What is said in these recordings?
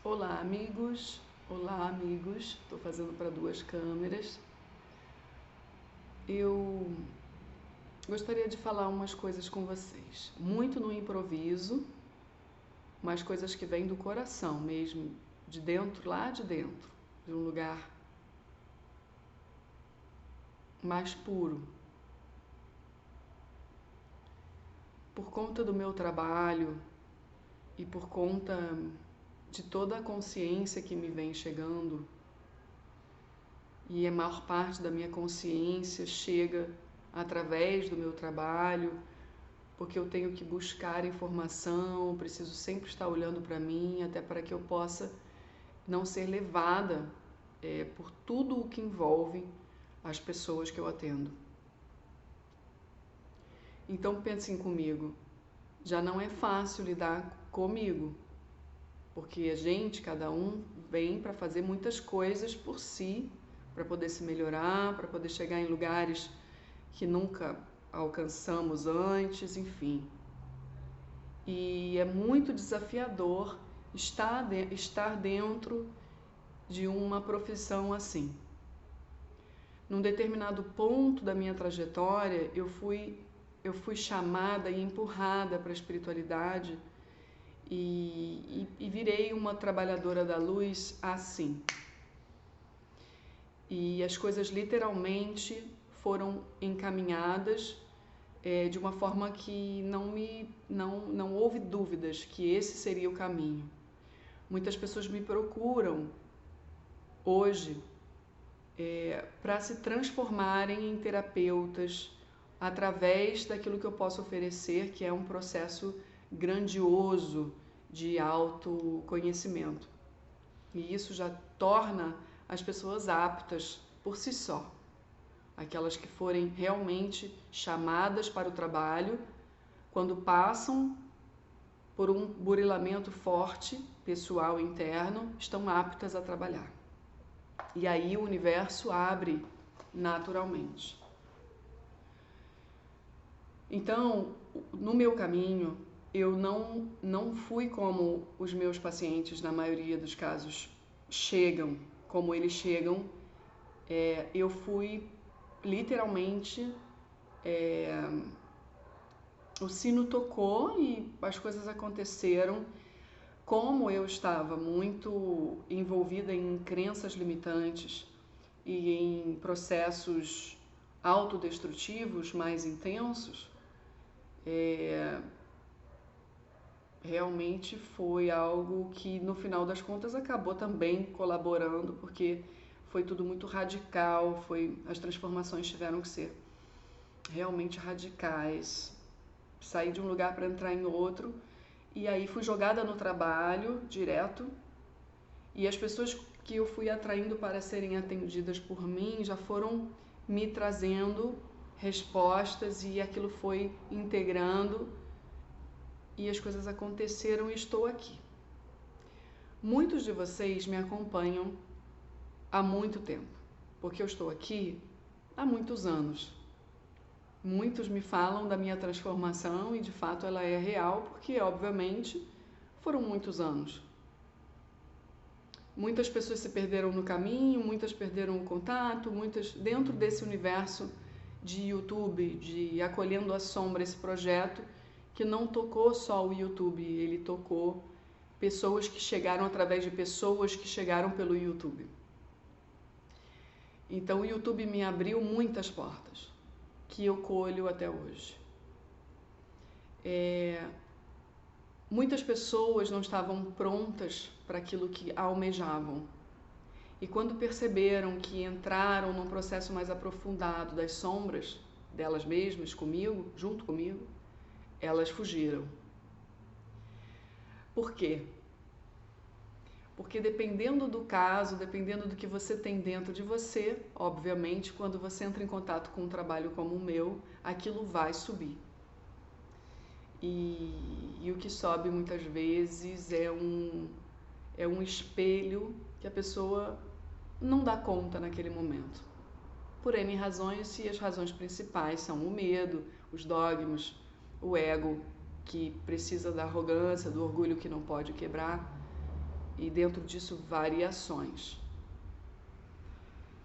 Olá, amigos. Olá, amigos. Estou fazendo para duas câmeras. Eu gostaria de falar umas coisas com vocês. Muito no improviso, mas coisas que vêm do coração mesmo, de dentro, lá de dentro, de um lugar mais puro. Por conta do meu trabalho e por conta de toda a consciência que me vem chegando, e a maior parte da minha consciência chega através do meu trabalho, porque eu tenho que buscar informação, preciso sempre estar olhando para mim, até para que eu possa não ser levada por tudo o que envolve as pessoas que eu atendo. Então pensem comigo, já não é fácil lidar comigo, porque a gente, cada um, vem para fazer muitas coisas por si, para poder se melhorar, para poder chegar em lugares que nunca alcançamos antes, enfim. E é muito desafiador estar dentro de uma profissão assim. Num determinado ponto da minha trajetória, eu fui chamada e empurrada para a espiritualidade e virei uma trabalhadora da luz assim. E as coisas literalmente foram encaminhadas de uma forma que não houve dúvidas que esse seria o caminho. Muitas pessoas me procuram hoje para se transformarem em terapeutas através daquilo que eu posso oferecer, que é um processo grandioso de autoconhecimento. E isso já torna as pessoas aptas por si só. Aquelas que forem realmente chamadas para o trabalho, quando passam por um burilamento forte, pessoal interno, estão aptas a trabalhar. E aí o universo abre naturalmente. Então, no meu caminho, eu não fui como os meus pacientes, na maioria dos casos, chegam, como eles chegam. Eu fui literalmente, o sino tocou e as coisas aconteceram. Como eu estava muito envolvida em crenças limitantes e em processos autodestrutivos mais intensos, realmente foi algo que no final das contas acabou também colaborando, porque foi tudo muito radical, as transformações tiveram que ser realmente radicais. Saí de um lugar para entrar em outro, e aí fui jogada no trabalho direto, e as pessoas que eu fui atraindo para serem atendidas por mim já foram me trazendo respostas, e aquilo foi integrando, e as coisas aconteceram e estou aqui. Muitos de vocês me acompanham há muito tempo, porque eu estou aqui há muitos anos. Muitos me falam da minha transformação e de fato ela é real, porque obviamente foram muitos anos. Muitas pessoas se perderam no caminho, muitas perderam o contato, muitas dentro desse universo de YouTube, de Acolhendo a Sombra, esse projeto que não tocou só o YouTube, ele tocou pessoas que chegaram através de pessoas que chegaram pelo YouTube. Então o YouTube me abriu muitas portas, que eu colho até hoje. Muitas pessoas não estavam prontas para aquilo que almejavam. E quando perceberam que entraram num processo mais aprofundado das sombras delas mesmas, comigo, junto comigo, elas fugiram. Por quê? Porque dependendo do caso, dependendo do que você tem dentro de você, obviamente, quando você entra em contato com um trabalho como o meu, aquilo vai subir. E o que sobe muitas vezes é um espelho que a pessoa não dá conta naquele momento. Por N razões, e as razões principais são o medo, os dogmas, o ego que precisa da arrogância, do orgulho que não pode quebrar. e dentro disso variações.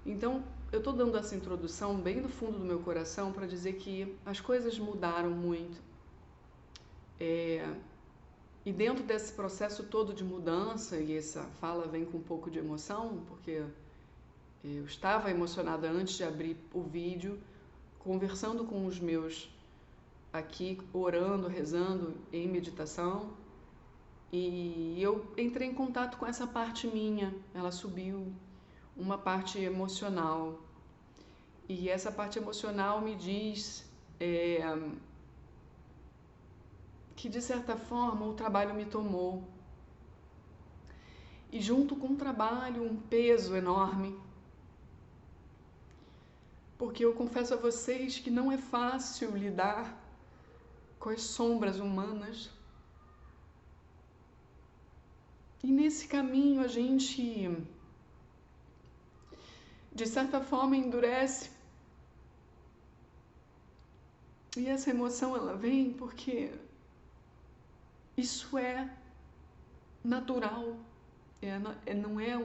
Então, eu estou dando essa introdução bem do fundo do meu coração para dizer que as coisas mudaram muito. E dentro desse processo todo de mudança, e essa fala vem com um pouco de emoção, porque eu estava emocionada antes de abrir o vídeo, conversando com os meus aqui, orando, rezando em meditação, e eu entrei em contato com essa parte minha, ela subiu, uma parte emocional. E essa parte emocional me diz que, de certa forma, o trabalho me tomou. E junto com o trabalho, um peso enorme. Porque eu confesso a vocês que não é fácil lidar com as sombras humanas. E nesse caminho a gente, de certa forma, endurece. E essa emoção, ela vem porque isso é natural. Não é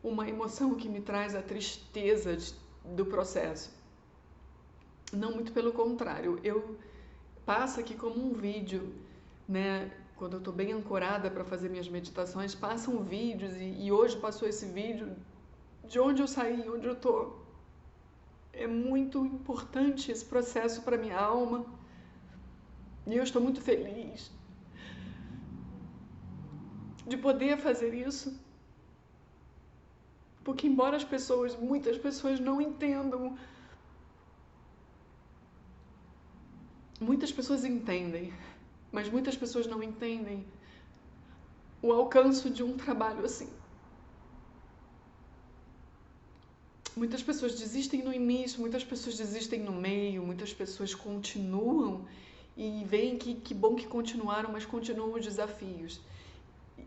uma emoção que me traz a tristeza do processo. Não, muito pelo contrário. Passa aqui como um vídeo, né? Quando eu estou bem ancorada para fazer minhas meditações, passam vídeos e hoje passou esse vídeo de onde eu saí, onde eu estou. É muito importante esse processo para minha alma e eu estou muito feliz de poder fazer isso, porque embora muitas pessoas não entendam, muitas pessoas entendem, mas muitas pessoas não entendem o alcance de um trabalho assim. Muitas pessoas desistem no início, muitas pessoas desistem no meio, muitas pessoas continuam e veem que bom que continuaram, mas continuam os desafios.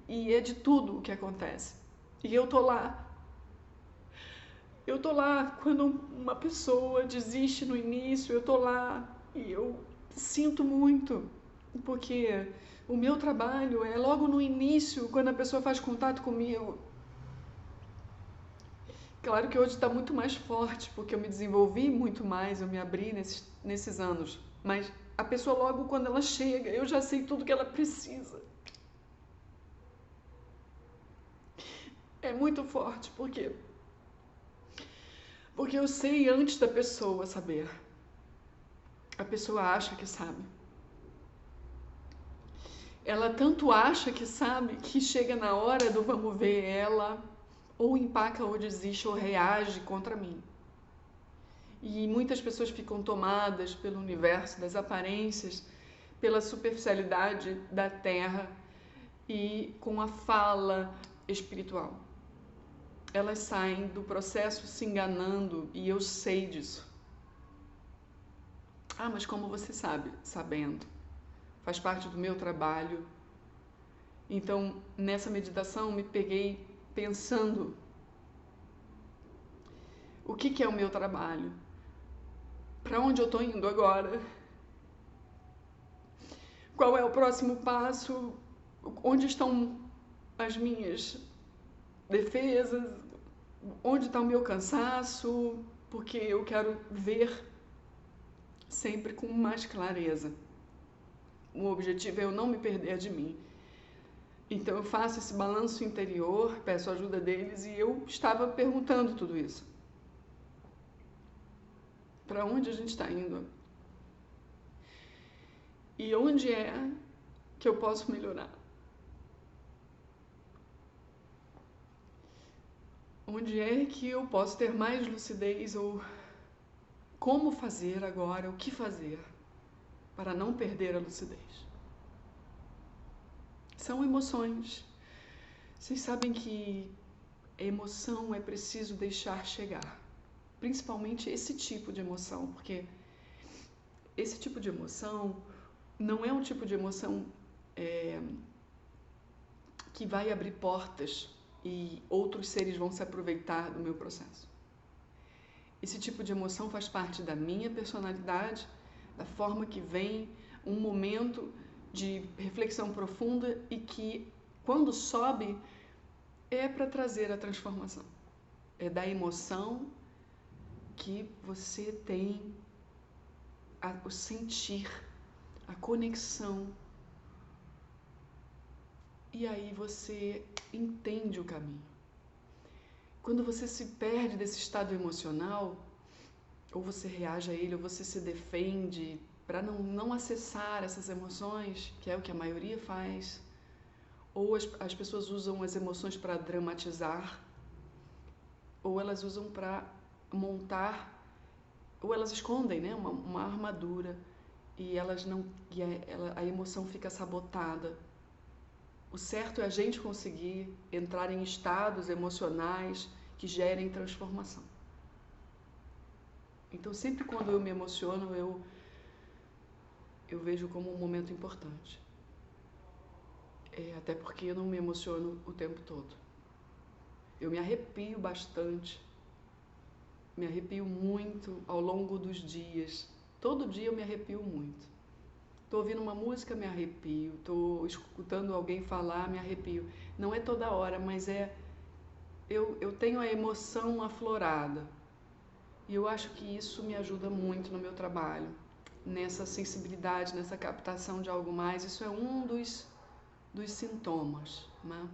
E é de tudo o que acontece. E eu tô lá. Eu tô lá quando uma pessoa desiste no início, eu tô lá e eu sinto muito, porque o meu trabalho é logo no início, quando a pessoa faz contato comigo. Claro que hoje está muito mais forte, porque eu me desenvolvi muito mais, eu me abri nesses anos. Mas a pessoa logo quando ela chega, eu já sei tudo que ela precisa. É muito forte, porque eu sei antes da pessoa saber. A pessoa acha que sabe. Ela tanto acha que sabe que chega na hora do vamos ver, ela ou empaca ou desiste ou reage contra mim. E muitas pessoas ficam tomadas pelo universo das aparências, pela superficialidade da Terra e com a fala espiritual. Elas saem do processo se enganando e eu sei disso. Ah, mas como você sabe? Sabendo. Faz parte do meu trabalho. Então, nessa meditação, me peguei pensando o que é o meu trabalho? Para onde eu estou indo agora? Qual é o próximo passo? Onde estão as minhas defesas? Onde está o meu cansaço? Porque eu quero ver sempre com mais clareza. O objetivo é eu não me perder de mim. Então eu faço esse balanço interior, peço a ajuda deles e eu estava perguntando tudo isso. Para onde a gente está indo? E onde é que eu posso melhorar? Onde é que eu posso ter mais lucidez ou como fazer agora, o que fazer para não perder a lucidez? São emoções. Vocês sabem que emoção é preciso deixar chegar. Principalmente esse tipo de emoção, porque esse tipo de emoção não é um tipo de emoção que vai abrir portas e outros seres vão se aproveitar do meu processo. Esse tipo de emoção faz parte da minha personalidade, da forma que vem um momento de reflexão profunda e que Quando sobe, é para trazer a transformação. É da emoção que você tem o sentir, a conexão. E aí você entende o caminho. Quando você se perde desse estado emocional, ou você reage a ele, ou você se defende para não acessar essas emoções, que é o que a maioria faz, ou as pessoas usam as emoções para dramatizar, ou elas usam para montar, ou elas escondem, né, uma armadura, e a emoção fica sabotada. O certo é a gente conseguir entrar em estados emocionais que gerem transformação. Então, sempre quando eu me emociono, eu vejo como um momento importante. Até porque eu não me emociono o tempo todo. Eu me arrepio bastante, me arrepio muito ao longo dos dias. Todo dia eu me arrepio muito. Estou ouvindo uma música, me arrepio. Estou escutando alguém falar, me arrepio. Não é toda hora, mas eu tenho a emoção aflorada. E eu acho que isso me ajuda muito no meu trabalho. Nessa sensibilidade, nessa captação de algo mais. Isso é um dos sintomas, né?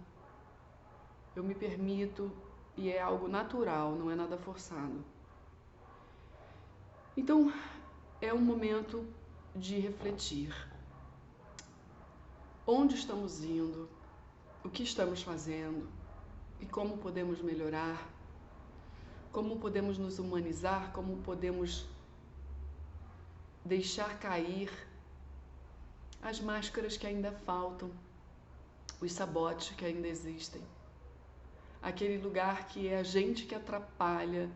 Eu me permito e é algo natural, não é nada forçado. Então, é um momento de refletir. Onde estamos indo? O que estamos fazendo? E como podemos melhorar? Como podemos nos humanizar? Como podemos deixar cair as máscaras que ainda faltam, os sabotes que ainda existem? Aquele lugar que é a gente que atrapalha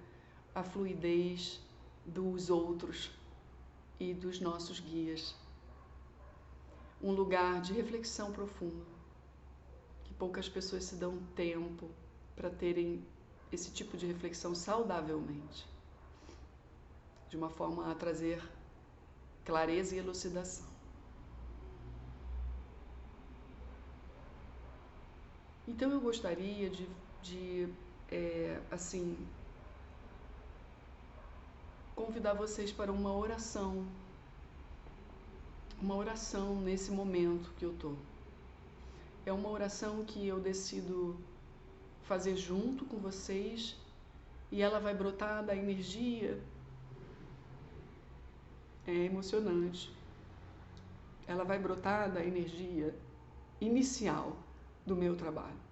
a fluidez dos outros e dos nossos guias. Um lugar de reflexão profunda, que poucas pessoas se dão tempo para terem esse tipo de reflexão saudavelmente, de uma forma a trazer clareza e elucidação. Então eu gostaria de convidar vocês para uma oração nesse momento que eu tô. É uma oração que eu decido fazer junto com vocês e ela vai brotar da energia. É emocionante. Ela vai brotar da energia inicial do meu trabalho.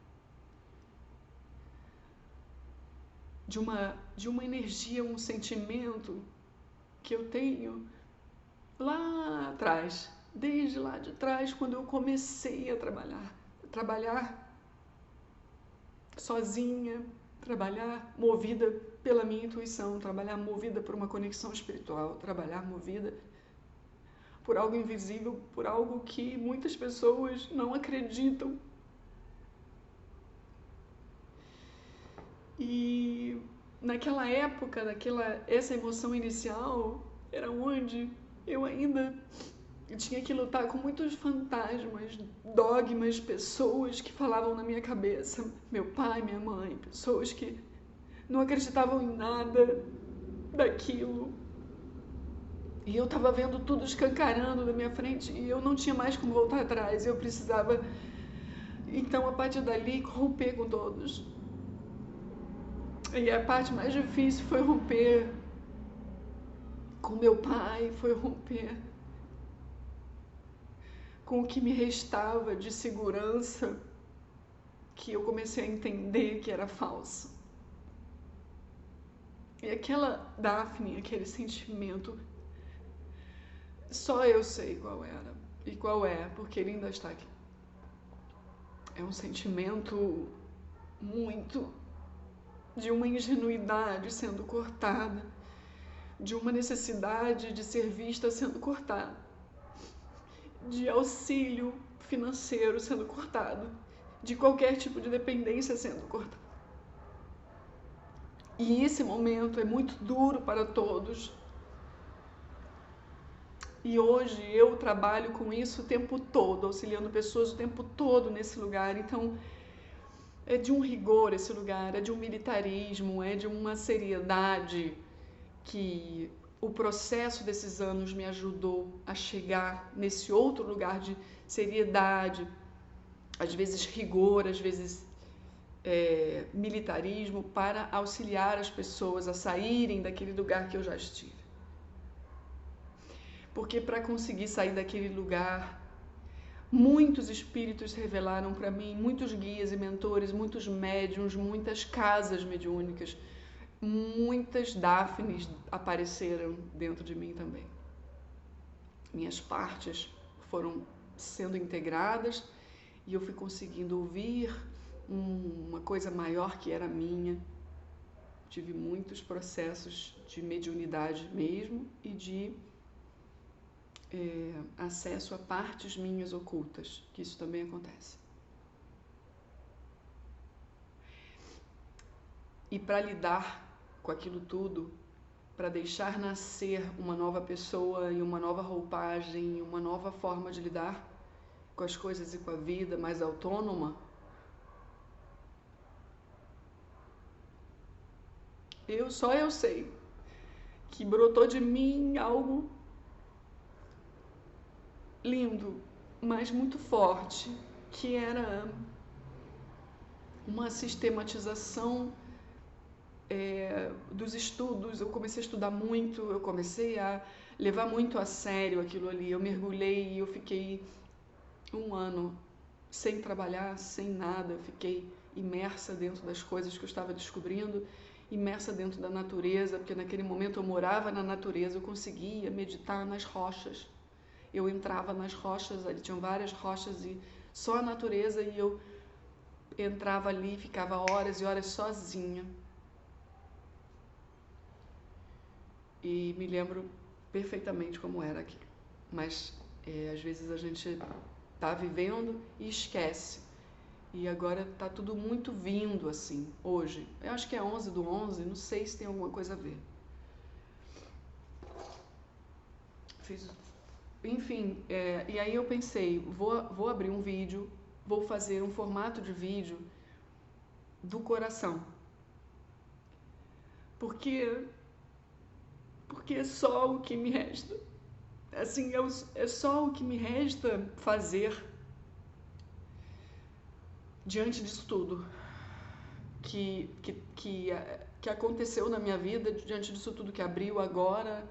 De uma energia, um sentimento que eu tenho lá atrás, desde lá de trás, quando eu comecei a trabalhar sozinha, trabalhar movida pela minha intuição, trabalhar movida por uma conexão espiritual, trabalhar movida por algo invisível, por algo que muitas pessoas não acreditam. E naquela época, essa emoção inicial era onde eu ainda tinha que lutar com muitos fantasmas, dogmas, pessoas que falavam na minha cabeça, meu pai, minha mãe, pessoas que não acreditavam em nada daquilo. E eu estava vendo tudo escancarando na minha frente e eu não tinha mais como voltar atrás. Eu precisava, então, a partir dali, romper com todos. E a parte mais difícil foi romper com meu pai, foi romper com o que me restava de segurança, que eu comecei a entender que era falso. E aquela Daphne, aquele sentimento, só eu sei qual era e qual é, porque ele ainda está aqui. É um sentimento muito de uma ingenuidade sendo cortada, de uma necessidade de ser vista sendo cortada, de auxílio financeiro sendo cortado, de qualquer tipo de dependência sendo cortada. E esse momento é muito duro para todos, E hoje eu trabalho com isso o tempo todo, auxiliando pessoas o tempo todo nesse lugar. Então, é de um rigor esse lugar, é de um militarismo, é de uma seriedade que o processo desses anos me ajudou a chegar nesse outro lugar de seriedade, às vezes rigor, às vezes militarismo, para auxiliar as pessoas a saírem daquele lugar que eu já estive. Porque para conseguir sair daquele lugar, muitos espíritos revelaram para mim, muitos guias e mentores, muitos médiuns, muitas casas mediúnicas, muitas Daphnes apareceram dentro de mim também. Minhas partes foram sendo integradas e eu fui conseguindo ouvir uma coisa maior que era minha. Tive muitos processos de mediunidade mesmo e de acesso a partes minhas ocultas, que isso também acontece. E para lidar com aquilo tudo, para deixar nascer uma nova pessoa e uma nova roupagem, uma nova forma de lidar com as coisas e com a vida mais autônoma, só eu sei que brotou de mim algo lindo, mas muito forte, que era uma sistematização dos estudos. Eu comecei a estudar muito, eu comecei a levar muito a sério aquilo ali. Eu mergulhei e eu fiquei 1 ano sem trabalhar, sem nada. Eu fiquei imersa dentro das coisas que eu estava descobrindo, imersa dentro da natureza, porque naquele momento eu morava na natureza, eu conseguia meditar nas rochas. Eu entrava nas rochas, ali tinham várias rochas e só a natureza, e eu entrava ali, ficava horas e horas sozinha. E me lembro perfeitamente como era aqui. Mas às vezes a gente tá vivendo e esquece. E agora tá tudo muito vindo assim, hoje. Eu acho que é 11/11, não sei se tem alguma coisa a ver. Enfim, e aí eu pensei, vou abrir um vídeo, vou fazer um formato de vídeo do coração. Porque é só o que me resta. Assim, é só o que me resta fazer diante disso tudo que aconteceu na minha vida, diante disso tudo que abriu agora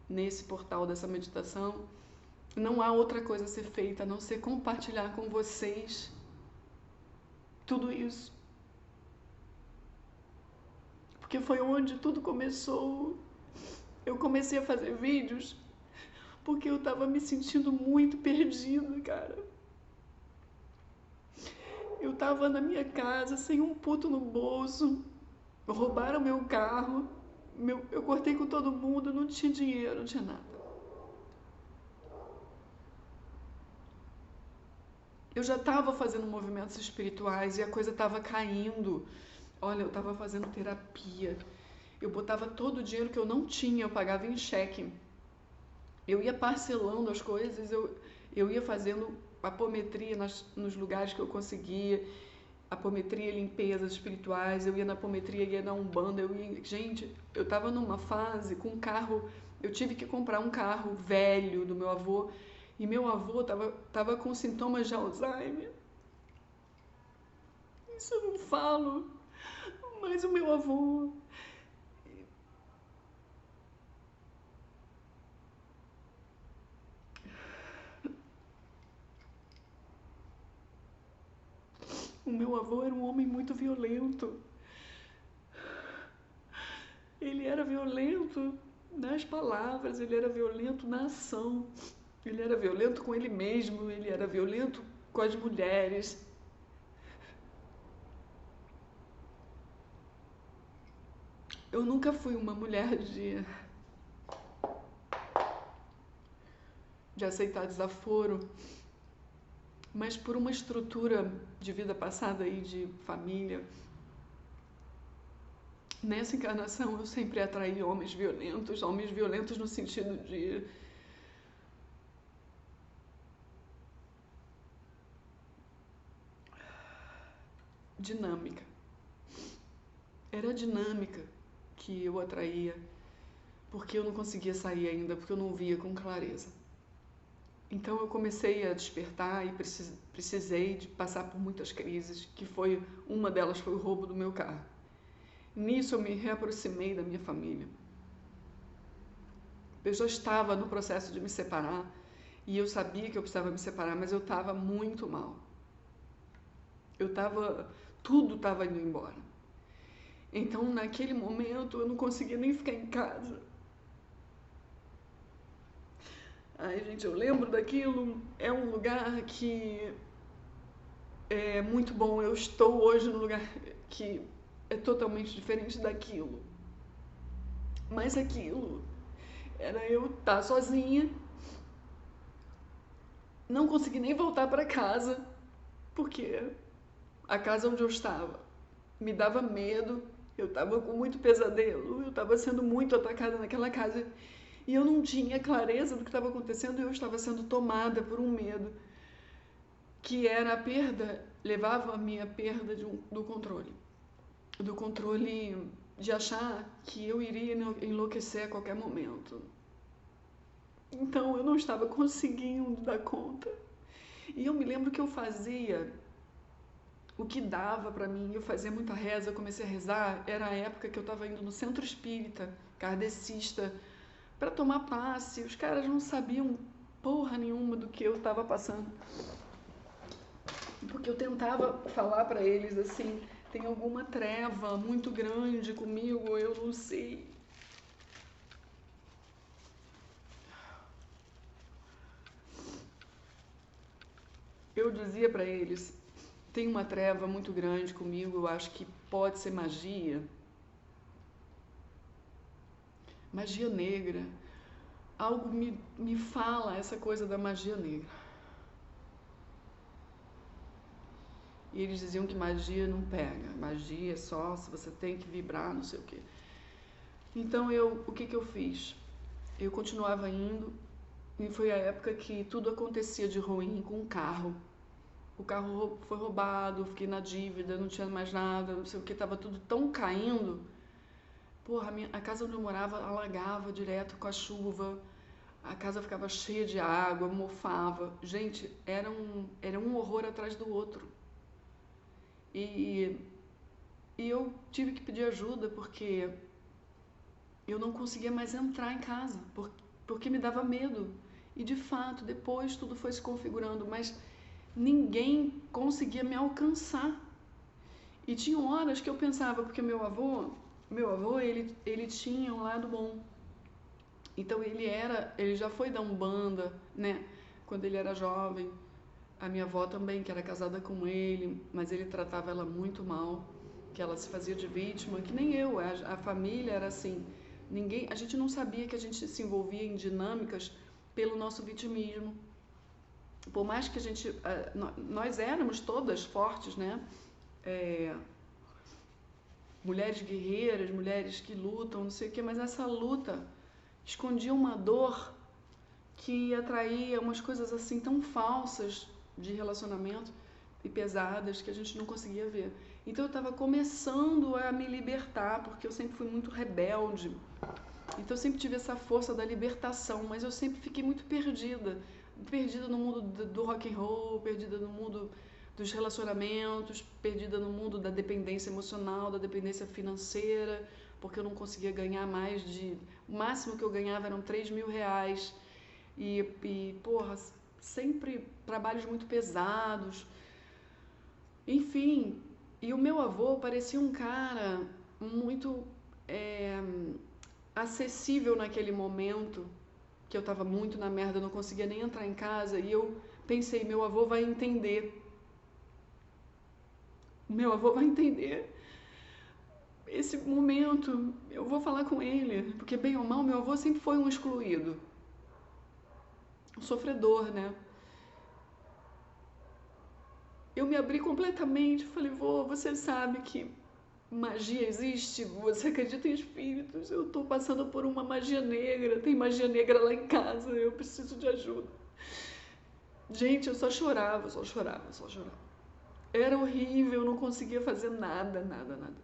nesse portal dessa meditação. Não há outra coisa a ser feita a não ser compartilhar com vocês tudo isso. Porque foi onde tudo começou. Eu comecei a fazer vídeos porque eu tava me sentindo muito perdida, cara. Eu tava na minha casa, sem um puto no bolso, roubaram meu carro, eu cortei com todo mundo, não tinha dinheiro, não tinha nada. Eu já estava fazendo movimentos espirituais e a coisa estava caindo. Olha, eu estava fazendo terapia. Eu botava todo o dinheiro que eu não tinha, eu pagava em cheque. Eu ia parcelando as coisas, eu ia fazendo apometria nos lugares que eu conseguia, apometria, limpezas espirituais, eu ia na apometria, ia na Umbanda, gente, eu estava numa fase com um carro, eu tive que comprar um carro velho do meu avô, e meu avô tava com sintomas de Alzheimer. Isso eu não falo, mas o meu avô... O meu avô era um homem muito violento. Ele era violento nas palavras, ele era violento na ação. Ele era violento com ele mesmo, ele era violento com as mulheres. Eu nunca fui uma mulher de aceitar desaforo, mas por uma estrutura de vida passada aí, de família, nessa encarnação eu sempre atraí homens violentos no sentido de dinâmica. Era a dinâmica que eu atraía, porque eu não conseguia sair ainda, porque eu não via com clareza. Então eu comecei a despertar e precisei de passar por muitas crises, que uma delas foi o roubo do meu carro. Nisso eu me reaproximei da minha família. Eu já estava no processo de me separar e eu sabia que eu precisava me separar, mas eu estava muito mal. Tudo estava indo embora. Então naquele momento eu não conseguia nem ficar em casa. Ai, gente, eu lembro daquilo, é um lugar que é muito bom. Eu estou hoje num lugar que é totalmente diferente daquilo. Mas aquilo era eu estar sozinha, não consegui nem voltar para casa, porque a casa onde eu estava me dava medo, eu estava com muito pesadelo, eu estava sendo muito atacada naquela casa e eu não tinha clareza do que estava acontecendo e eu estava sendo tomada por um medo que era a perda, levava a minha perda do controle de achar que eu iria enlouquecer a qualquer momento. Então eu não estava conseguindo dar conta. E eu me lembro que eu fazia o que dava para mim, eu fazia muita reza, eu comecei a rezar, era a época que eu estava indo no centro espírita, kardecista, para tomar passe, os caras não sabiam porra nenhuma do que eu estava passando. Porque eu tentava falar para eles assim, tem alguma treva muito grande comigo, eu não sei. Eu dizia para eles, tem uma treva muito grande comigo, eu acho que pode ser magia. Magia negra. Algo me fala essa coisa da magia negra. E eles diziam que magia não pega, magia é só se você tem que vibrar, não sei o quê. Então o que eu fiz? Eu continuava indo e foi a época que tudo acontecia de ruim com o carro. O carro foi roubado, fiquei na dívida, não tinha mais nada, não sei o que, tava tudo tão caindo. Porra, a casa onde eu morava alagava direto com a chuva, a casa ficava cheia de água, mofava. Gente, era um horror atrás do outro. E eu tive que pedir ajuda porque eu não conseguia mais entrar em casa, porque me dava medo. E de fato, depois tudo foi se configurando, mas ninguém conseguia me alcançar. E tinha horas que eu pensava, porque meu avô ele tinha um lado bom. Então ele já foi da Umbanda, né? Quando ele era jovem. A minha avó também, que era casada com ele, mas ele tratava ela muito mal, que ela se fazia de vítima, que nem eu, a família era assim. A gente não sabia que a gente se envolvia em dinâmicas pelo nosso vitimismo. Por mais que nós éramos todas fortes, né? Mulheres guerreiras, mulheres que lutam, não sei o quê, mas essa luta escondia uma dor que atraía umas coisas assim tão falsas de relacionamento e pesadas que a gente não conseguia ver. Então eu estava começando a me libertar, porque eu sempre fui muito rebelde. Então eu sempre tive essa força da libertação, mas eu sempre fiquei muito perdida no mundo do rock and roll, perdida no mundo dos relacionamentos, perdida no mundo da dependência emocional, da dependência financeira, porque eu não conseguia ganhar mais o máximo que eu ganhava eram 3 mil reais e porra, sempre trabalhos muito pesados, enfim. E o meu avô parecia um cara muito acessível naquele momento, que eu estava muito na merda, não conseguia nem entrar em casa, e eu pensei, meu avô vai entender. Meu avô vai entender esse momento, eu vou falar com ele, porque bem ou mal, meu avô sempre foi um excluído, um sofredor, né? Eu me abri completamente, falei, vô, você sabe que magia existe? Você acredita em espíritos? Eu tô passando por uma magia negra, tem magia negra lá em casa, eu preciso de ajuda. Gente, eu só chorava. Era horrível, eu não conseguia fazer nada, nada, nada.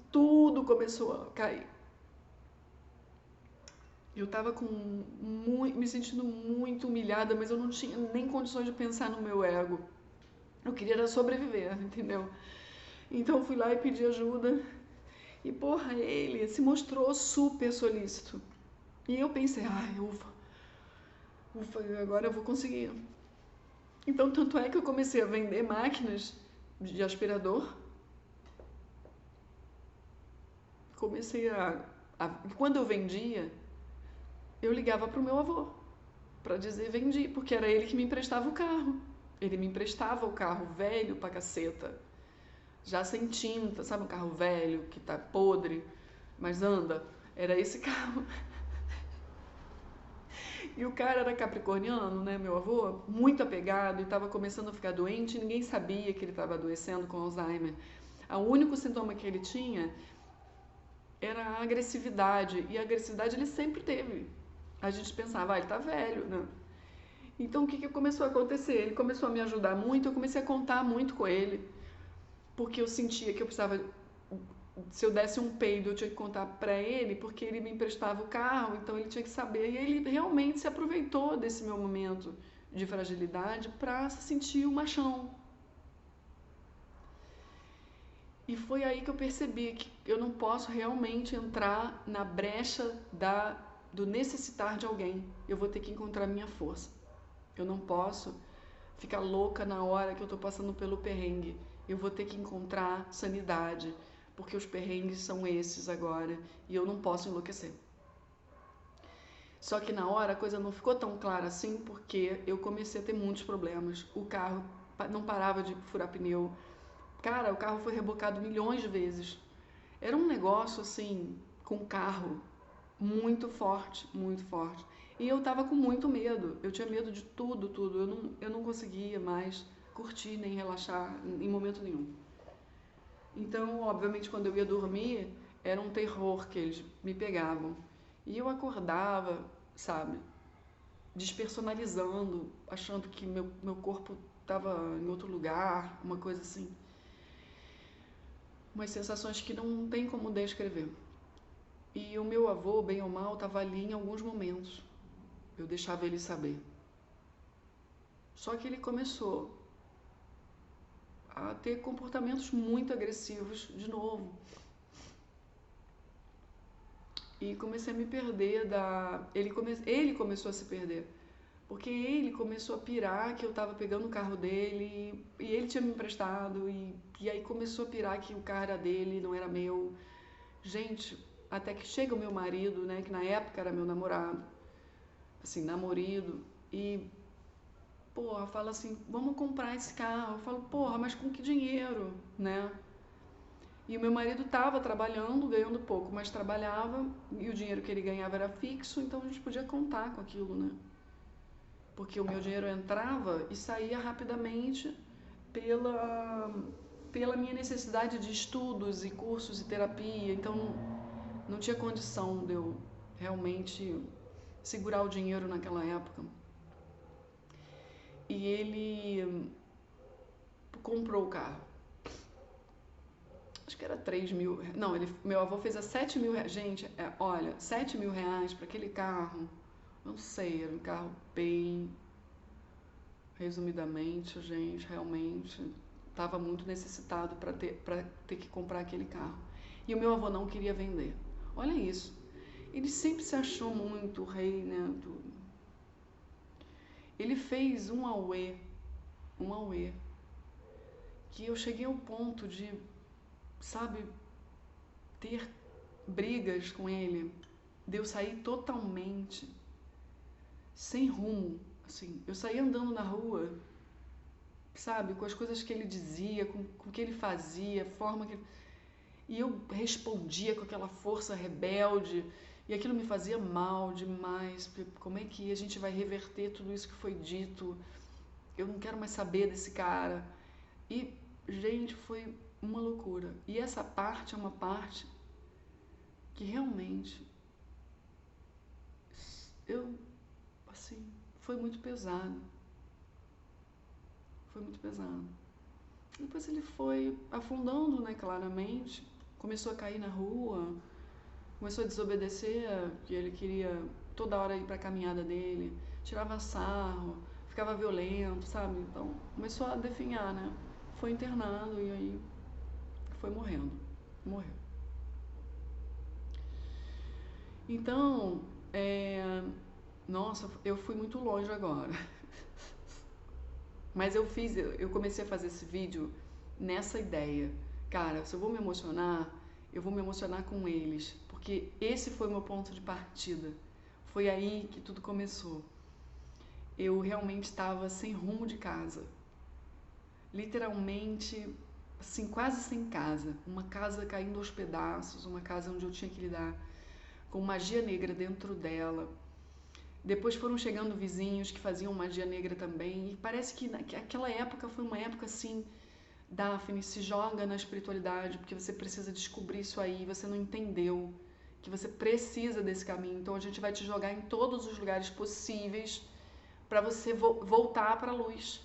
Tudo começou a cair. Eu estava me sentindo muito humilhada, mas eu não tinha nem condições de pensar no meu ego. Eu queria era sobreviver, entendeu? Então eu fui lá e pedi ajuda. E porra, ele se mostrou super solícito. E eu pensei, ai, ufa, ufa, agora eu vou conseguir. Então, tanto é que eu comecei a vender máquinas de aspirador. Comecei quando eu vendia, eu ligava pro meu avô para dizer vendi, porque era ele que me emprestava o carro. Ele me emprestava o carro velho pra caceta, já sem tinta, sabe um carro velho que tá podre, mas anda? Era esse carro. E o cara era capricorniano, né, meu avô, muito apegado e estava começando a ficar doente e ninguém sabia que ele estava adoecendo com Alzheimer. O único sintoma que ele tinha era a agressividade, e a agressividade ele sempre teve. A gente pensava, ele tá velho, né? Então o que começou a acontecer? Ele começou a me ajudar muito, eu comecei a contar muito com ele, porque eu sentia que eu precisava, se eu desse um peido, eu tinha que contar para ele, porque ele me emprestava o carro, então ele tinha que saber. E ele realmente se aproveitou desse meu momento de fragilidade para se sentir o machão. E foi aí que eu percebi que eu não posso realmente entrar na brecha do necessitar de alguém. Eu vou ter que encontrar minha força. Eu não posso ficar louca na hora que eu estou passando pelo perrengue. Eu vou ter que encontrar sanidade, porque os perrengues são esses agora e eu não posso enlouquecer. Só que na hora a coisa não ficou tão clara assim, porque eu comecei a ter muitos problemas. O carro não parava de furar pneu. Cara, o carro foi rebocado milhões de vezes. Era um negócio assim, com carro, muito forte, muito forte. E eu tava com muito medo. Eu tinha medo de tudo, tudo. Eu não conseguia mais curtir nem relaxar em momento nenhum. Então, obviamente, quando eu ia dormir, era um terror que eles me pegavam. E eu acordava, sabe, despersonalizando, achando que meu corpo estava em outro lugar, uma coisa assim. Umas sensações que não tem como descrever. E o meu avô, bem ou mal, estava ali em alguns momentos. Eu deixava ele saber. Só que ele começou a ter comportamentos muito agressivos de novo. E comecei a me perder ele começou a se perder. Porque ele começou a pirar que eu estava pegando o carro dele e ele tinha me emprestado e aí começou a pirar que o carro era dele, não era meu. Gente, até que chega o meu marido, né, que na época era meu namorado, assim, namorado, e porra, fala assim, vamos comprar esse carro. Eu falo, porra, mas com que dinheiro, né? E o meu marido estava trabalhando, ganhando pouco, mas trabalhava, e o dinheiro que ele ganhava era fixo, então a gente podia contar com aquilo, né? Porque o meu dinheiro entrava e saía rapidamente pela, pela minha necessidade de estudos e cursos e terapia, então não tinha condição de eu realmente segurar o dinheiro naquela época. E ele comprou o carro. Acho que era 3 mil. Não, meu avô fez a 7 mil reais. Gente, olha, 7 mil reais para aquele carro. Não sei, era um carro bem. Resumidamente, gente, realmente estava muito necessitado para ter que comprar aquele carro. E o meu avô não queria vender. Olha isso. Ele sempre se achou muito rei, né? Ele fez um auê, que eu cheguei ao ponto de, sabe, ter brigas com ele, de eu sair totalmente sem rumo, assim. Eu saía andando na rua, sabe, com as coisas que ele dizia, com o que ele fazia, a forma que... E eu respondia com aquela força rebelde, e aquilo me fazia mal demais. Como é que a gente vai reverter tudo isso que foi dito? Eu não quero mais saber desse cara. E, gente, foi uma loucura. E essa parte é uma parte que realmente eu, assim, foi muito pesado. Foi muito pesado. Depois ele foi afundando, né, claramente. Começou a cair na rua, começou a desobedecer, que ele queria toda hora ir para a caminhada dele, tirava sarro, ficava violento, sabe? Então começou a definhar, né? Foi internado e aí foi morrendo. Morreu. Então, nossa, eu fui muito longe agora. Mas eu comecei a fazer esse vídeo nessa ideia. Cara, se eu vou me emocionar, eu vou me emocionar com eles, porque esse foi o meu ponto de partida. Foi aí que tudo começou. Eu realmente estava sem rumo de casa. Literalmente, assim, quase sem casa. Uma casa caindo aos pedaços, uma casa onde eu tinha que lidar com magia negra dentro dela. Depois foram chegando vizinhos que faziam magia negra também. E parece que aquela época foi uma época assim, Daphne, se joga na espiritualidade, porque você precisa descobrir isso aí, você não entendeu que você precisa desse caminho. Então a gente vai te jogar em todos os lugares possíveis para você voltar para a luz.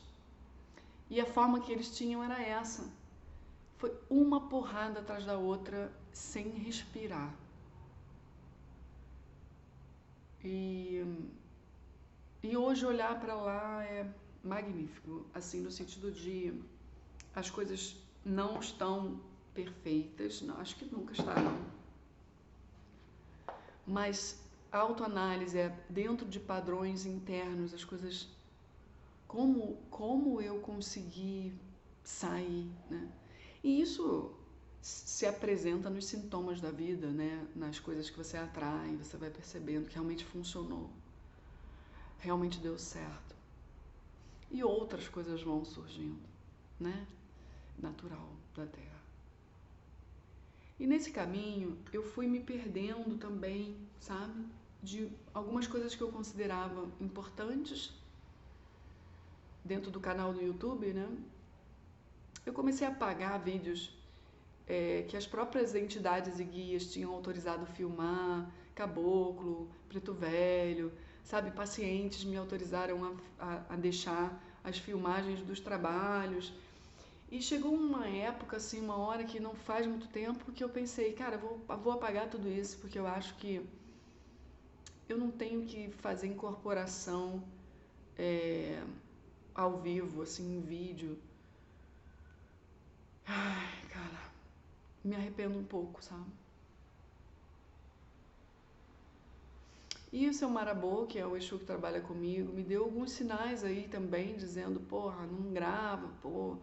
E a forma que eles tinham era essa. Foi uma porrada atrás da outra, sem respirar. E hoje olhar para lá é magnífico, assim, no sentido de as coisas não estão perfeitas, não, acho que nunca estarão. Mas a autoanálise é dentro de padrões internos, as coisas como eu consegui sair, né? E isso se apresenta nos sintomas da vida, né? Nas coisas que você atrai, você vai percebendo que realmente funcionou, realmente deu certo. E outras coisas vão surgindo, né? Natural da Terra. E nesse caminho eu fui me perdendo também, sabe? De algumas coisas que eu considerava importantes dentro do canal do YouTube, né? Eu comecei a apagar vídeos que as próprias entidades e guias tinham autorizado filmar, caboclo, preto velho, sabe? Pacientes me autorizaram a deixar as filmagens dos trabalhos. E chegou uma época, assim, uma hora que não faz muito tempo, que eu pensei, cara, vou apagar tudo isso, porque eu acho que eu não tenho que fazer incorporação ao vivo, assim, em vídeo. Ai, cara, me arrependo um pouco, sabe? E o seu Marabô, que é o Exu que trabalha comigo, me deu alguns sinais aí também, dizendo, porra, não grava, pô.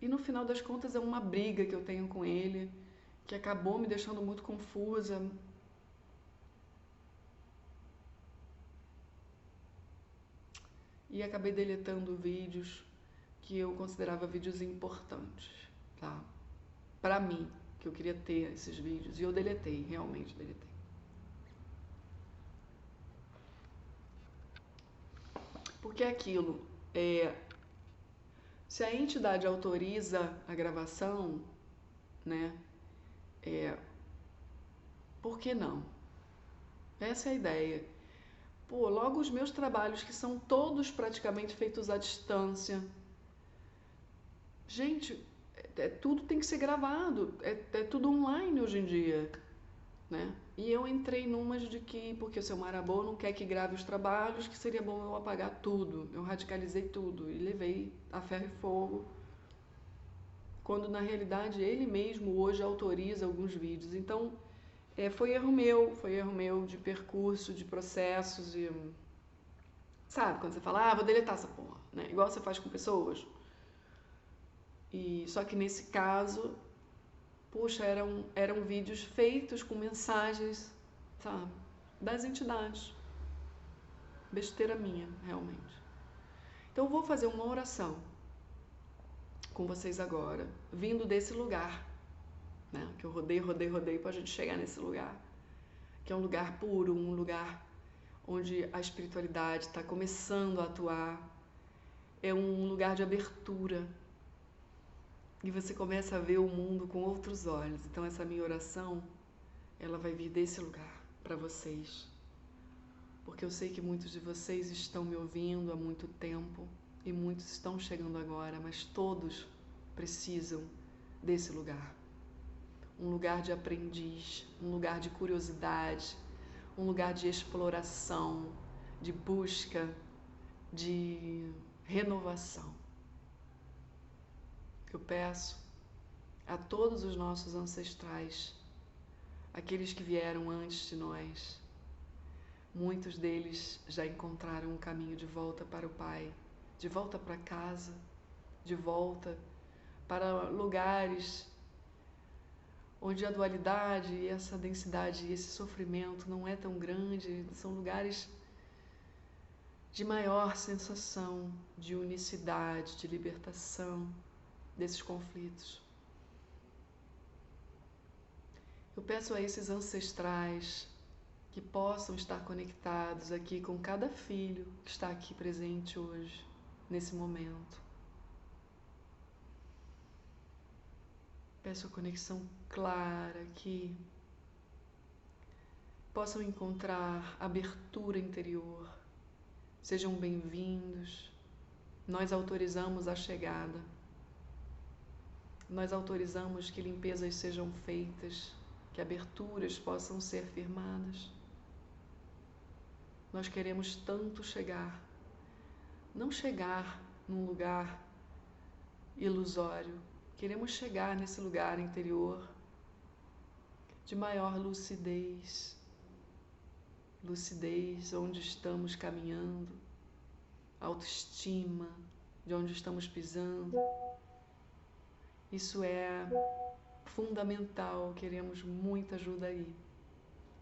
E no final das contas é uma briga que eu tenho com ele, que acabou me deixando muito confusa. E acabei deletando vídeos que eu considerava vídeos importantes, tá? Pra mim, que eu queria ter esses vídeos. E eu deletei, realmente deletei. Porque é aquilo, se a entidade autoriza a gravação, né, por que não? Essa é a ideia. Pô, logo os meus trabalhos, que são todos praticamente feitos à distância. Gente, tudo tem que ser gravado, é tudo online hoje em dia, né? E eu entrei numas de que, porque o seu Marabô não quer que grave os trabalhos, que seria bom eu apagar tudo. Eu radicalizei tudo e levei a ferro e fogo, quando na realidade ele mesmo hoje autoriza alguns vídeos. Então, foi erro meu de percurso, de processos e... Sabe, quando você fala, vou deletar essa porra, né? Igual você faz com pessoas. E só que nesse caso, puxa, eram vídeos feitos com mensagens, sabe, das entidades. Besteira minha, realmente. Então eu vou fazer uma oração com vocês agora, vindo desse lugar, né? Que eu rodei pra gente chegar nesse lugar. Que é um lugar puro, um lugar onde a espiritualidade está começando a atuar. É um lugar de abertura. E você começa a ver o mundo com outros olhos. Então essa minha oração, ela vai vir desse lugar para vocês. Porque eu sei que muitos de vocês estão me ouvindo há muito tempo e muitos estão chegando agora, mas todos precisam desse lugar. Um lugar de aprendiz, um lugar de curiosidade, um lugar de exploração, de busca, de renovação. Eu peço a todos os nossos ancestrais, aqueles que vieram antes de nós, muitos deles já encontraram um caminho de volta para o Pai, de volta para casa, de volta para lugares onde a dualidade, essa densidade e esse sofrimento não é tão grande, são lugares de maior sensação de unicidade, de libertação desses conflitos. Eu peço a esses ancestrais que possam estar conectados aqui com cada filho que está aqui presente hoje, nesse momento. Peço a conexão clara, que possam encontrar abertura interior. Sejam bem-vindos. Nós autorizamos a chegada. Nós autorizamos que limpezas sejam feitas, que aberturas possam ser firmadas. Nós queremos tanto chegar, não chegar num lugar ilusório, queremos chegar nesse lugar interior de maior lucidez, lucidez onde estamos caminhando, autoestima de onde estamos pisando. Isso é fundamental, queremos muita ajuda aí.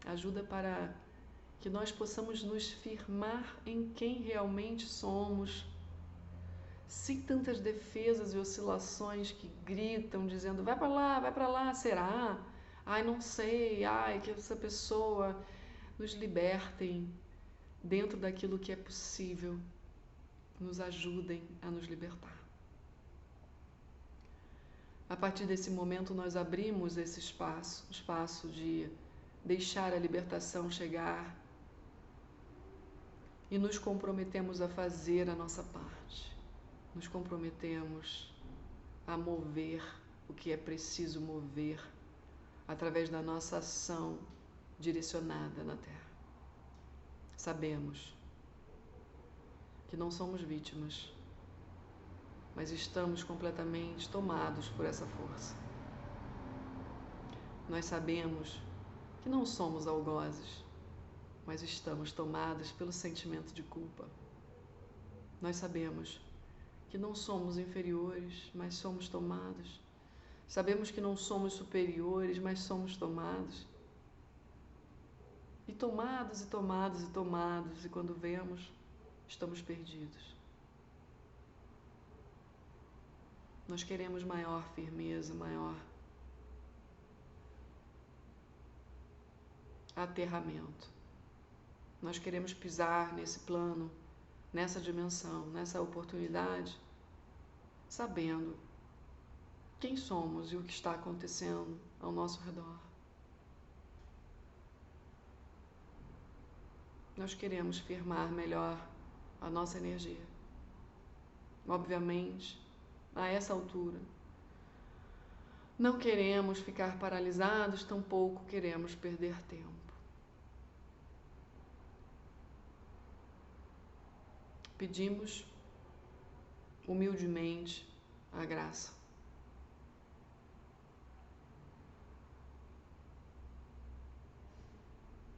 Ajuda para que nós possamos nos firmar em quem realmente somos, sem tantas defesas e oscilações que gritam, dizendo vai para lá, será? Ai, não sei, ai, que essa pessoa. Nos libertem dentro daquilo que é possível, nos ajudem a nos libertar. A partir desse momento nós abrimos esse espaço, o espaço de deixar a libertação chegar, e nos comprometemos a fazer a nossa parte. Nos comprometemos a mover o que é preciso mover através da nossa ação direcionada na Terra. Sabemos que não somos vítimas, mas estamos completamente tomados por essa força. Nós sabemos que não somos algozes, mas estamos tomados pelo sentimento de culpa. Nós sabemos que não somos inferiores, mas somos tomados. Sabemos que não somos superiores, mas somos tomados. E tomados, e tomados, e tomados, e quando vemos, estamos perdidos. Nós queremos maior firmeza, maior aterramento. Nós queremos pisar nesse plano, nessa dimensão, nessa oportunidade, sabendo quem somos e o que está acontecendo ao nosso redor. Nós queremos firmar melhor a nossa energia. Obviamente, a essa altura, não queremos ficar paralisados, tampouco queremos perder tempo. Pedimos humildemente a graça.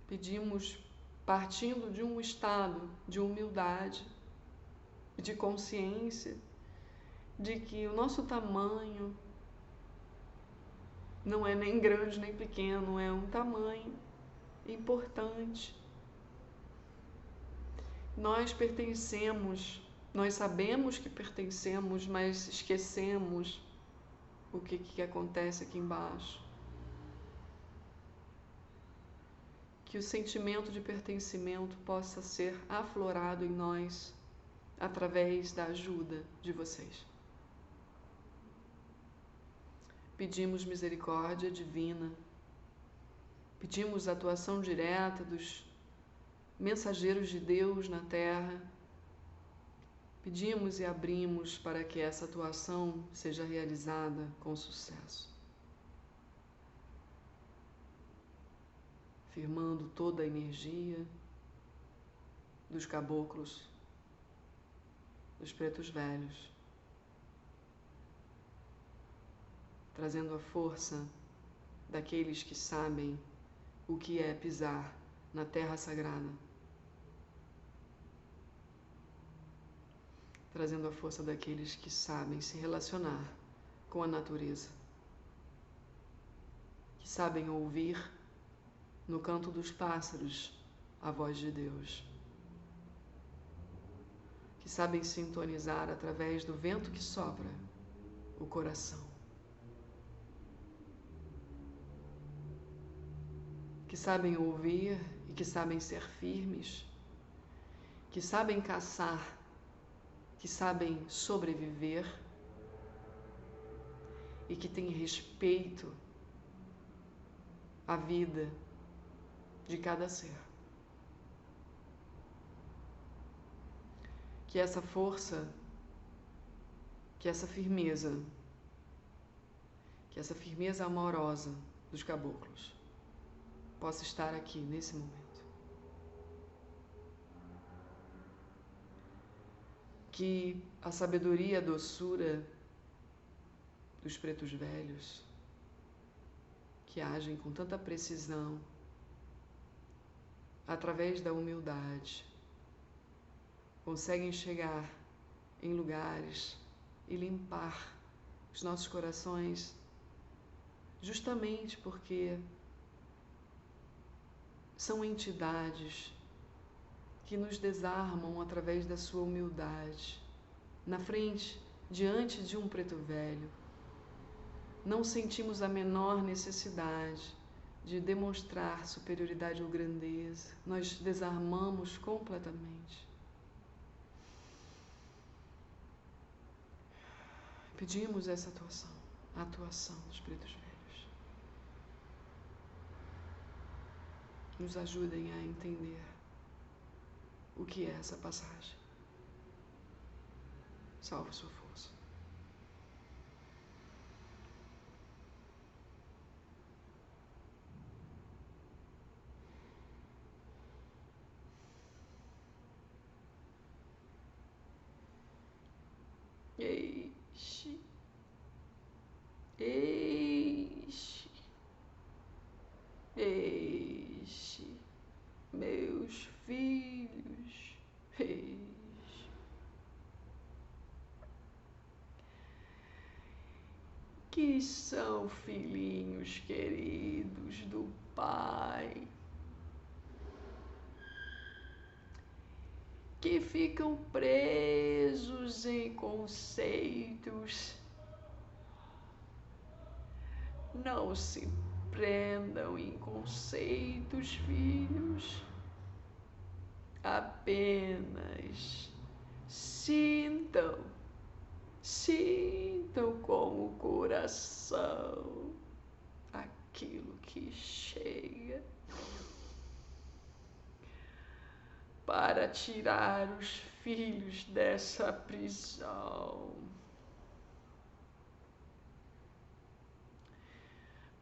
Pedimos partindo de um estado de humildade, de consciência, de que o nosso tamanho não é nem grande nem pequeno, é um tamanho importante. Nós pertencemos, nós sabemos que pertencemos, mas esquecemos o que acontece aqui embaixo. Que o sentimento de pertencimento possa ser aflorado em nós através da ajuda de vocês. Pedimos misericórdia divina, pedimos a atuação direta dos mensageiros de Deus na Terra, Pedimos e abrimos para que essa atuação seja realizada com sucesso, firmando toda a energia dos caboclos, dos pretos velhos, trazendo a força daqueles que sabem o que é pisar na terra sagrada, trazendo a força daqueles que sabem se relacionar com a natureza, que sabem ouvir no canto dos pássaros a voz de Deus, que sabem sintonizar através do vento que sopra o coração, que sabem ouvir e que sabem ser firmes, que sabem caçar, que sabem sobreviver e que têm respeito à vida de cada ser. Que essa força, que essa firmeza amorosa dos caboclos possa estar aqui nesse momento. Que a sabedoria e a doçura dos pretos velhos, que agem com tanta precisão, através da humildade, conseguem chegar em lugares e limpar os nossos corações, justamente porque são entidades que nos desarmam através da sua humildade. Na frente, diante de um preto velho, não sentimos a menor necessidade de demonstrar superioridade ou grandeza. Nós desarmamos completamente. Pedimos essa atuação, a atuação dos pretos velhos. Nos ajudem a entender o que é essa passagem. Salve sua força. Eixe, eixe, eixe, meus filhos, eixe. Que são filhinhos queridos do Pai, que ficam presos em conceitos. Não se prendam em conceitos, filhos. Apenas sintam com o coração aquilo que chega para tirar os filhos dessa prisão.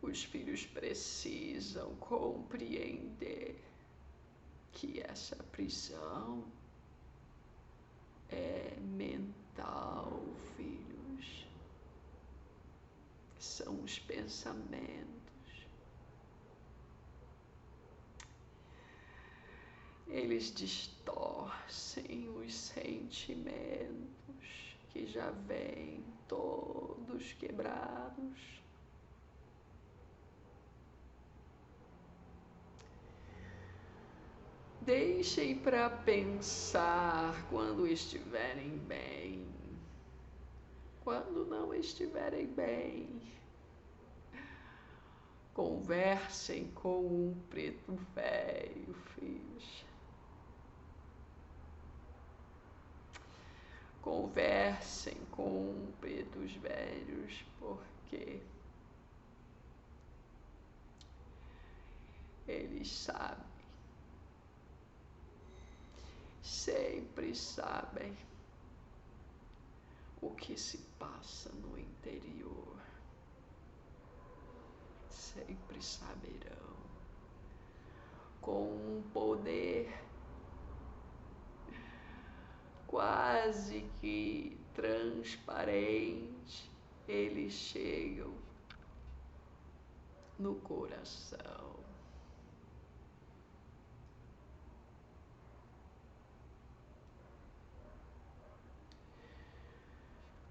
Os filhos precisam compreender que essa prisão é mental, filhos. São os pensamentos. Eles distorcem os sentimentos que já vêm todos quebrados. Deixem para pensar quando estiverem bem. Quando não estiverem bem, conversem com um preto velho, filhos. Conversem com pretos velhos, porque eles sabem, sempre sabem o que se passa no interior. Sempre saberão, com um poder quase que transparente, eles chegam no coração.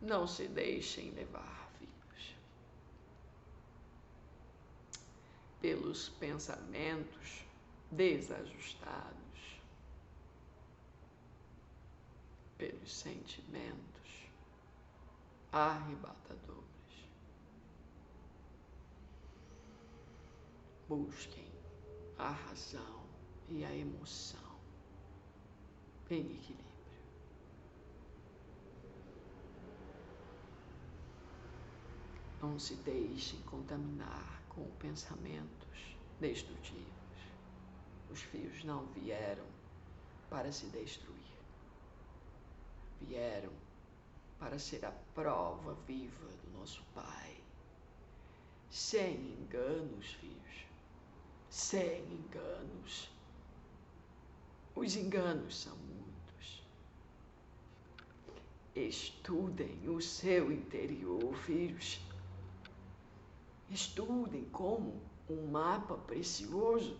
Não se deixem levar, filhos, pelos pensamentos desajustados, pelos sentimentos arrebatadores. Busquem a razão e a emoção em equilíbrio. Não se deixem contaminar com pensamentos destrutivos. Os fios não vieram para se destruir. Vieram para ser a prova viva do nosso Pai. Sem enganos, filhos. Sem enganos. Os enganos são muitos. Estudem o seu interior, filhos. Estudem como um mapa precioso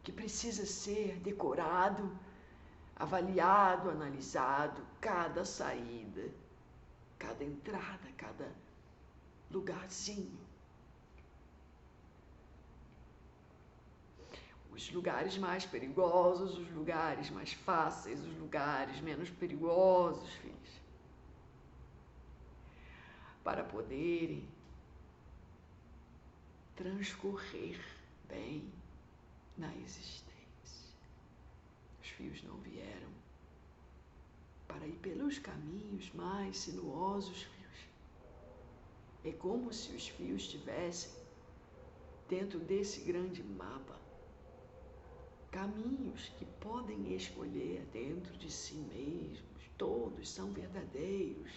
que precisa ser decorado, avaliado, analisado, cada saída, cada entrada, cada lugarzinho. Os lugares mais perigosos, os lugares mais fáceis, os lugares menos perigosos, filhos. Para poderem transcorrer bem na existência. Os fios não vieram para ir pelos caminhos mais sinuosos, filhos. É como se os fios estivessem dentro desse grande mapa. Caminhos que podem escolher dentro de si mesmos. Todos são verdadeiros.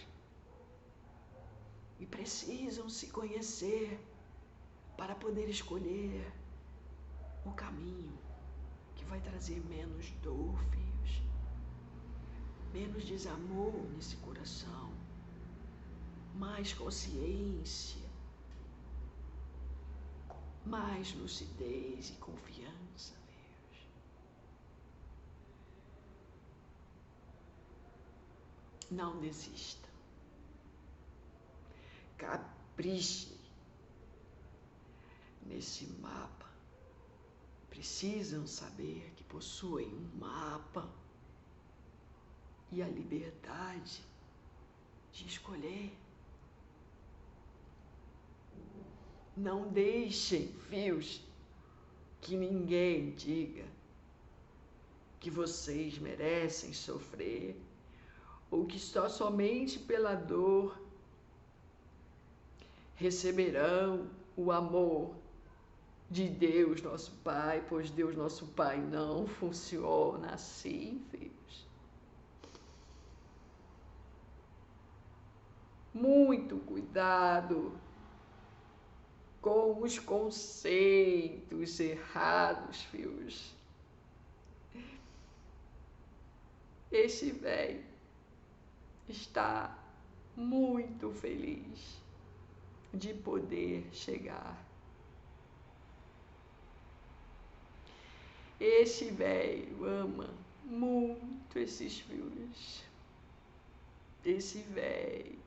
E precisam se conhecer para poder escolher o caminho que vai trazer menos dor, filhos, menos desamor nesse coração, mais consciência, mais lucidez e confiança, filhos. Não desista. Capriche nesse mapa. Precisam saber que possuem um mapa e a liberdade de escolher. Não deixem, filhos, que ninguém diga que vocês merecem sofrer ou que só somente pela dor receberão o amor de Deus, nosso Pai, pois Deus, nosso Pai, não funciona assim, filhos. Muito cuidado com os conceitos errados, filhos. Este velho está muito feliz de poder chegar. Este velho ama muito esses filhos. Esse velho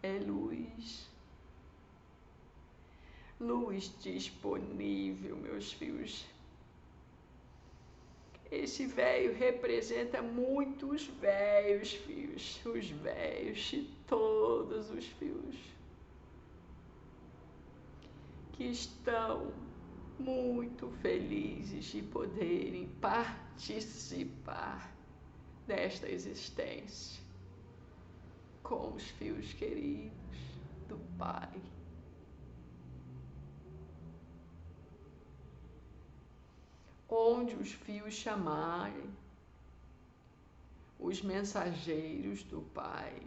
é luz. Luz disponível, meus filhos. Esse velho representa muitos velhos, filhos. Os velhos de todos os filhos que estão muito felizes de poderem participar desta existência com os fios queridos do Pai. Onde os fios chamarem, os mensageiros do Pai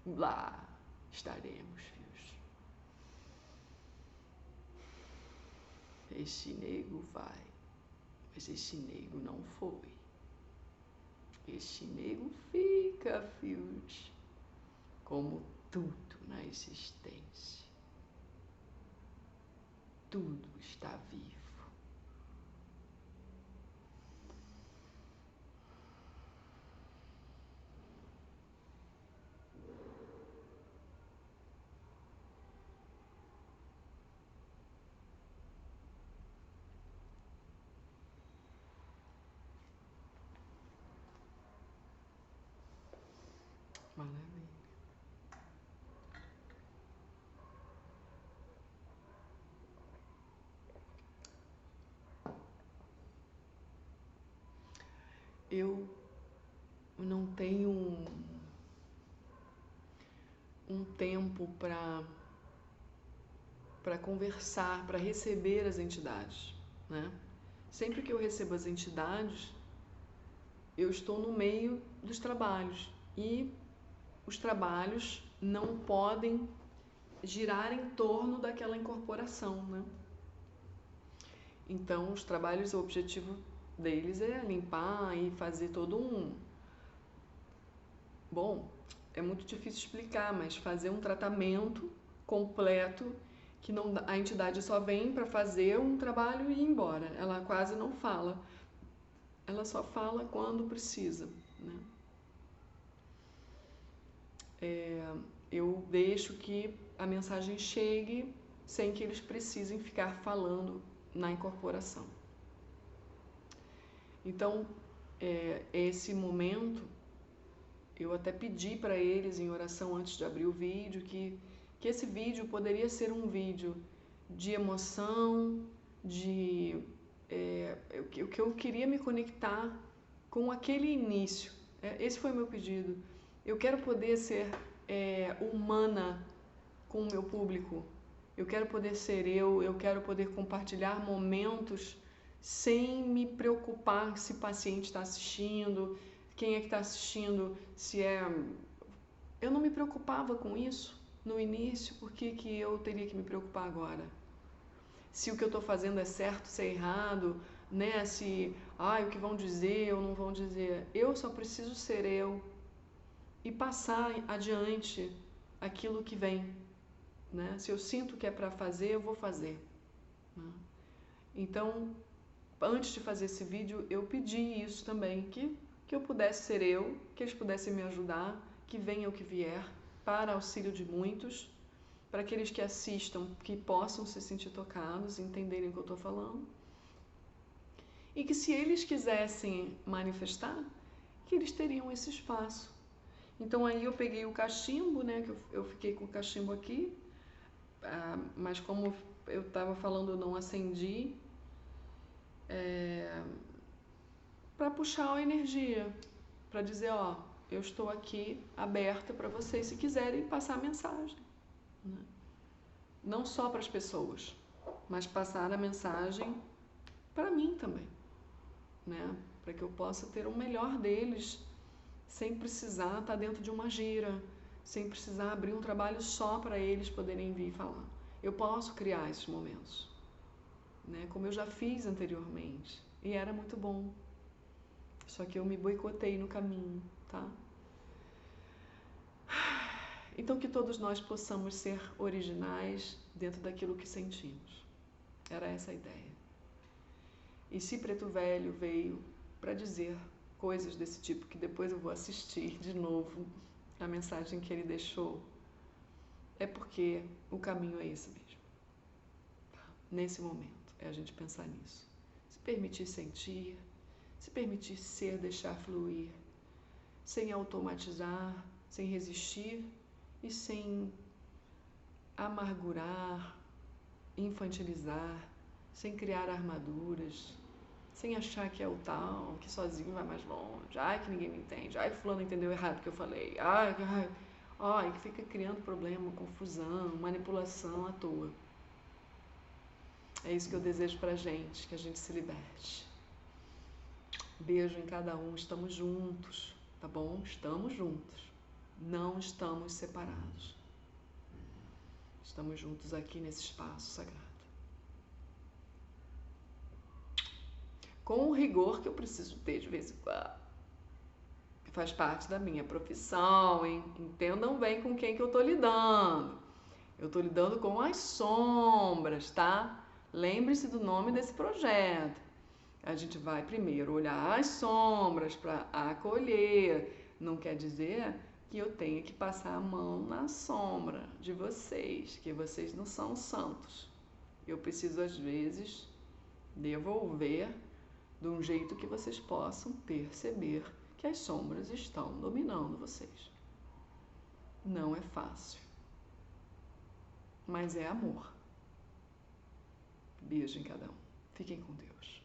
lá estaremos, filhos. Este nego vai, mas este nego não foi. Este nego fica, filhos, como tudo na existência. Tudo está vivo. Maravilha. Eu não tenho um tempo para conversar, para receber as entidades, né? Sempre que eu recebo as entidades, eu estou no meio dos trabalhos e os trabalhos não podem girar em torno daquela incorporação, né? Então, os trabalhos, o objetivo deles é limpar e fazer todo um... Bom, é muito difícil explicar, mas fazer um tratamento completo que não, a entidade só vem para fazer um trabalho e ir embora. Ela quase não fala. Ela só fala quando precisa, né? Eu deixo que a mensagem chegue sem que eles precisem ficar falando na incorporação. Então, esse momento, eu até pedi para eles em oração antes de abrir o vídeo que esse vídeo poderia ser um vídeo de emoção, o que eu queria me conectar com aquele início. Esse foi o meu pedido. Eu quero poder ser humana com o meu público. Eu quero poder ser eu quero poder compartilhar momentos sem me preocupar se o paciente está assistindo, quem é que está assistindo, se é... Eu não me preocupava com isso no início, por que eu teria que me preocupar agora? Se o que eu estou fazendo é certo, se é errado, né? Se, o que vão dizer ou não vão dizer. Eu só preciso ser eu e passar adiante aquilo que vem, né? Se eu sinto que é para fazer, eu vou fazer, né? Então, antes de fazer esse vídeo, eu pedi isso também, que eu pudesse ser eu, que eles pudessem me ajudar, que venha o que vier, para auxílio de muitos, para aqueles que assistam, que possam se sentir tocados, entenderem o que eu estou falando. E que se eles quisessem manifestar, que eles teriam esse espaço. Então aí eu peguei o cachimbo, né, que eu fiquei com o cachimbo aqui, mas como eu estava falando, eu não acendi, para puxar a energia, para dizer, eu estou aqui aberta para vocês se quiserem passar a mensagem, né? Não só para as pessoas, mas passar a mensagem para mim também, né? Para que eu possa ter o melhor deles, sem precisar estar dentro de uma gira, sem precisar abrir um trabalho só para eles poderem vir falar. Eu posso criar esses momentos, né? Como eu já fiz anteriormente, e era muito bom. Só que eu me boicotei no caminho, tá? Então que todos nós possamos ser originais dentro daquilo que sentimos. Era essa a ideia. E se Preto Velho veio para dizer coisas desse tipo, que depois eu vou assistir de novo a mensagem que ele deixou, é porque o caminho é esse mesmo. Nesse momento, é a gente pensar nisso. Se permitir sentir, se permitir ser, deixar fluir, sem automatizar, sem resistir e sem amargurar, infantilizar, sem criar armaduras, sem achar que é o tal, que sozinho vai mais longe, que ninguém me entende, que fulano entendeu errado o que eu falei, e que fica criando problema, confusão, manipulação à toa. É isso que eu desejo pra gente, que a gente se liberte. Beijo em cada um, estamos juntos, tá bom? Estamos juntos. Não estamos separados. Estamos juntos aqui nesse espaço sagrado. Com o rigor que eu preciso ter de vez em quando. Que faz parte da minha profissão, hein? Entendam bem com quem que eu estou lidando. Eu estou lidando com as sombras, tá? Lembre-se do nome desse projeto. A gente vai primeiro olhar as sombras para acolher. Não quer dizer que eu tenha que passar a mão na sombra de vocês, que vocês não são santos. Eu preciso, às vezes, devolver de um jeito que vocês possam perceber que as sombras estão dominando vocês. Não é fácil, mas é amor. Beijo em cada um. Fiquem com Deus.